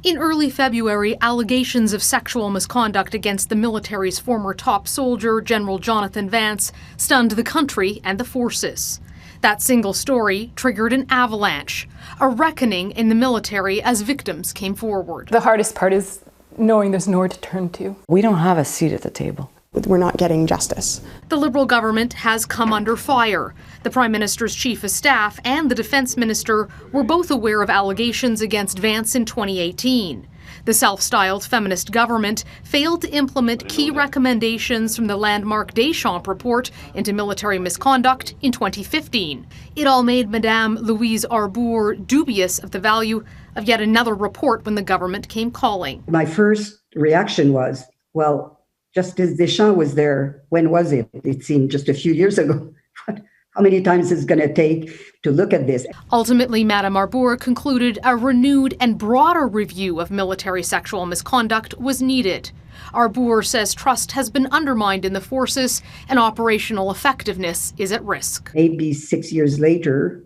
In early February, allegations of sexual misconduct against the military's former top soldier, General Jonathan Vance, stunned the country and the forces. That single story triggered an avalanche, a reckoning in the military as victims came forward. The hardest part is knowing there's nowhere to turn to. We don't have a seat at the table. We're not getting justice. The Liberal government has come under fire. The Prime Minister's Chief of Staff and the Defence Minister were both aware of allegations against Vance in 2018. The self-styled feminist government failed to implement key recommendations from the landmark Deschamps report into military misconduct in 2015. It all made Madame Louise Arbour dubious of the value of yet another report when the government came calling. My first reaction was, well, Justice Deschamps was there. When was it? It seemed just a few years ago. How many times is it going to take to look at this? Ultimately, Madame Arbour concluded a renewed and broader review of military sexual misconduct was needed. Arbour says trust has been undermined in the forces and operational effectiveness is at risk. Maybe 6 years later,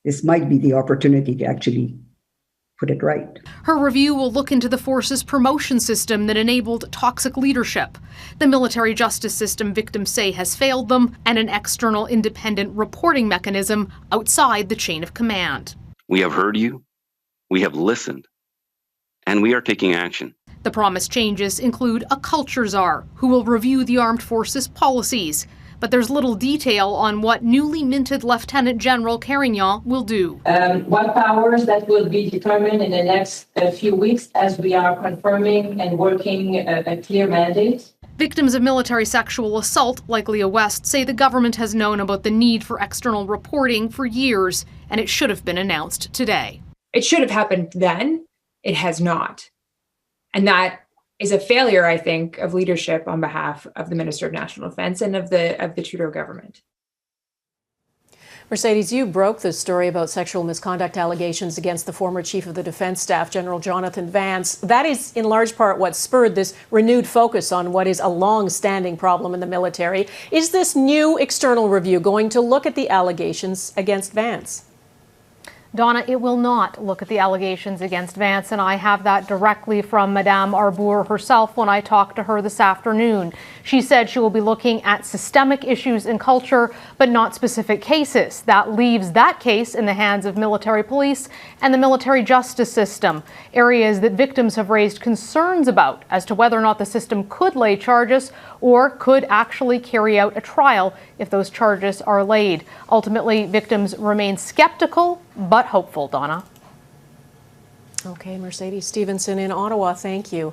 this might be the opportunity to actually put it right. Her review will look into the force's promotion system that enabled toxic leadership, the military justice system victims say has failed them, and an external independent reporting mechanism outside the chain of command. We have heard you, we have listened, and we are taking action. The promised changes include a culture czar who will review the armed forces policies, but there's little detail on what newly minted Lieutenant General Carignan will do. What powers that will be determined in the next few weeks as we are confirming and working a clear mandate. Victims of military sexual assault, like Leah West, say the government has known about the need for external reporting for years, and it should have been announced today. It should have happened then. It has not. And that is a failure, I think, of leadership on behalf of the Minister of National Defence and of the Trudeau government. Mercedes, you broke the story about sexual misconduct allegations against the former Chief of the Defence Staff, General Jonathan Vance. That is in large part what spurred this renewed focus on what is a long-standing problem in the military. Is this new external review going to look at the allegations against Vance? Donna, it will not look at the allegations against Vance, and I have that directly from Madame Arbour herself when I talked to her this afternoon. She said she will be looking at systemic issues in culture, but not specific cases. That leaves that case in the hands of military police and the military justice system, areas that victims have raised concerns about as to whether or not the system could lay charges or could actually carry out a trial if those charges are laid. Ultimately, victims remain skeptical, but hopeful, Donna. Okay, Mercedes Stephenson in Ottawa, thank you.